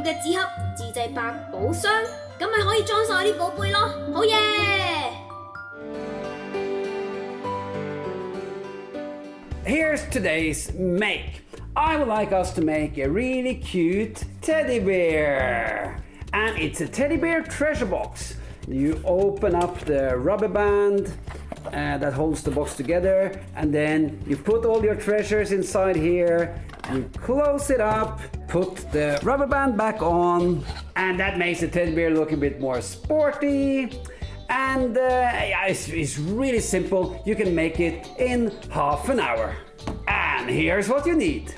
嘅紙盒自製百寶箱，咁咪可以裝晒我啲寶貝咯，好嘢！Here's today's make. I would like us to make a really cute teddy bear. And it's a teddy bear treasure box. You open up the rubber band that holds the box together, and then you put all your treasures inside here. You close it up, put the rubber band back on, and that makes the teddy bear look a bit more sporty. And it's really simple. You can make it in half an hour. And here's what you need.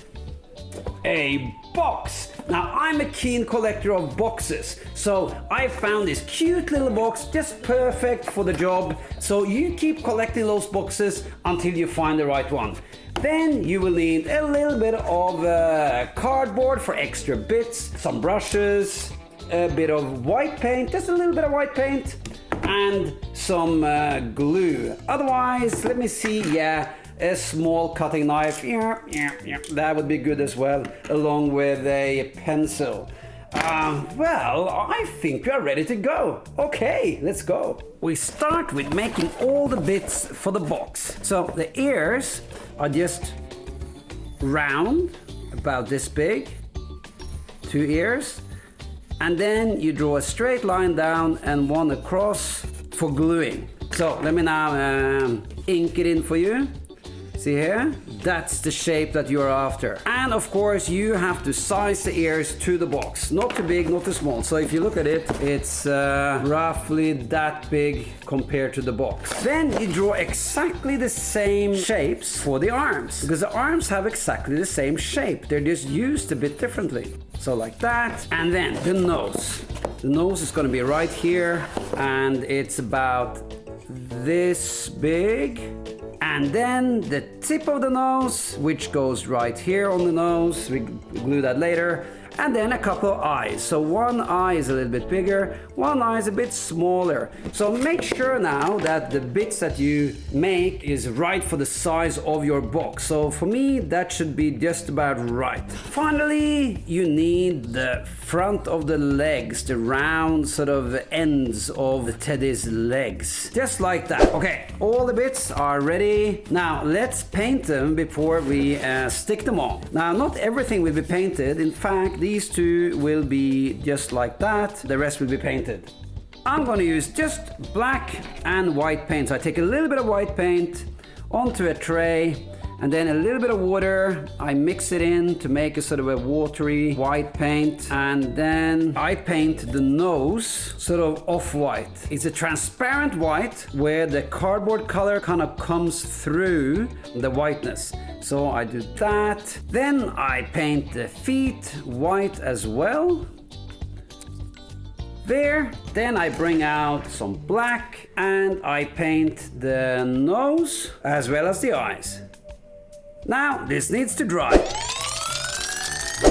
A box. Now I'm a keen collector of boxes, so I found this cute little box just perfect for the job. So you keep collecting those boxes until you find the right one. Then you will need a little bit of cardboard for extra bits, some brushes, a bit of white paint, just a little bit of white paint, and some glue. Otherwise, let me see, yeah, a small cutting knife, that would be good as well, along with a pencil. Well, I think we are ready to go. Okay, let's go. We start with making all the bits for the box. So the ears are just round, about this big, 2 ears. And then you draw a straight line down and one across for gluing. So let me now ink it in for you. See here? That's the shape that you're after. And of course you have to size the ears to the box. Not too big, not too small. So if you look at it, it's roughly that big compared to the box. Then you draw exactly the same shapes for the arms, because the arms have exactly the same shape. They're just used a bit differently. So like that. And then the nose. The nose is going to be right here, and it's about this big. And then the tip of the nose, which goes right here on the nose, we glue that later. And then a couple of eyes. So one eye is a little bit bigger, one eye is a bit smaller. So make sure now that the bits that you make is right for the size of your box. So for me, that should be just about right. Finally, you need the front of the legs, the round sort of ends of the teddy's legs. Just like that. Okay, all the bits are ready. Now let's paint them before we stick them on. Now not everything will be painted. In fact, these two will be just like that. The rest will be painted. I'm going to use just black and white paint. So I take a little bit of white paint onto a tray, and then a little bit of water. I mix it in to make a sort of a watery white paint, and then I paint the nose sort of off-white. It's a transparent white where the cardboard color kind of comes through the whiteness. So I do that. Then I paint the feet white as well. There. Then I bring out some black and I paint the nose as well as the eyes. Now this needs to dry.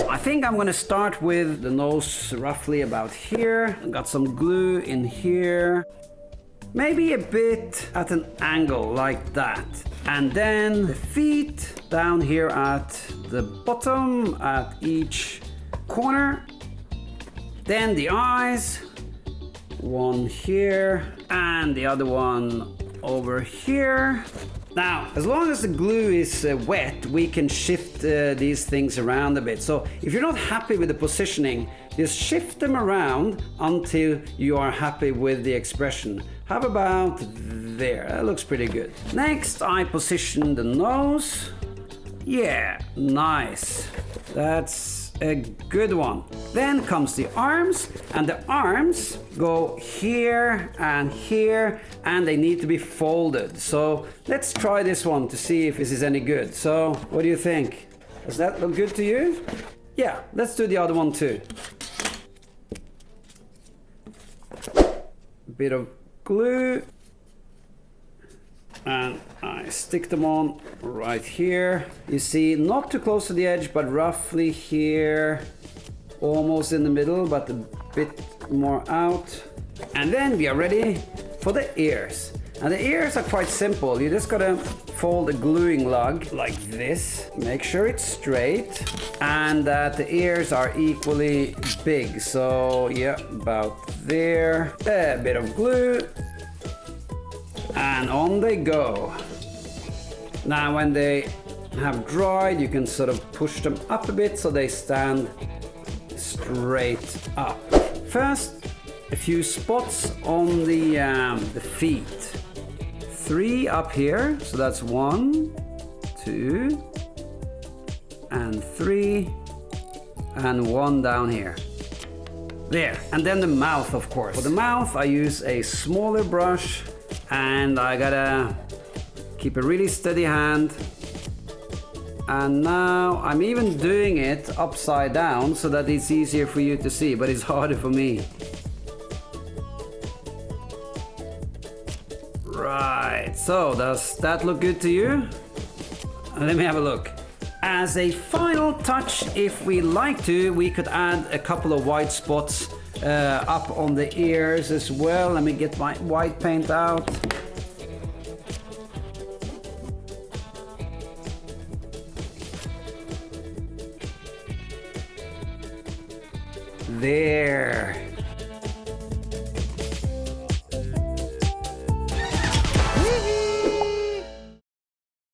I think I'm going to start with the nose roughly about here. I've got some glue in here. Maybe a bit at an angle like that. And then the feet down here at the bottom at each corner. Then the eyes, one here and the other one over here. Now, as long as the glue is wet, we can shift these things around a bit. So if you're not happy with the positioning, just shift them around until you are happy with the expression. How about there? That looks pretty good. Next, I position the nose. Yeah, nice. That's a good one. Then comes the arms, and the arms go here, and they need to be folded. So let's try this one to see if this is any good. So what do you think? Does that look good to you? Yeah, let's do the other one too. A bit of glue. And I stick them on right here. You see, not too close to the edge, but roughly here, almost in the middle, but a bit more out. And then we are ready for the ears. And the ears are quite simple. You just gotta fold a gluing lug like this. Make sure it's straight and that the ears are equally big. So yeah, about there. A bit of glue. And on they go. Now when they have dried, you can sort of push them up a bit so they stand straight up. First, a few spots on the feet. 3 up here, so that's 1, 2, and 3, and 1 down here. There, and then the mouth, of course. For the mouth, I use a smaller brush, and I gotta keep a really steady hand. And now I'm even doing it upside down so that it's easier for you to see, but it's harder for me. Right, so does that look good to you? Let me have a look. As a final touch, if we like to, we could add a couple of white spots up on the ears as well. Let me get my white paint out. There.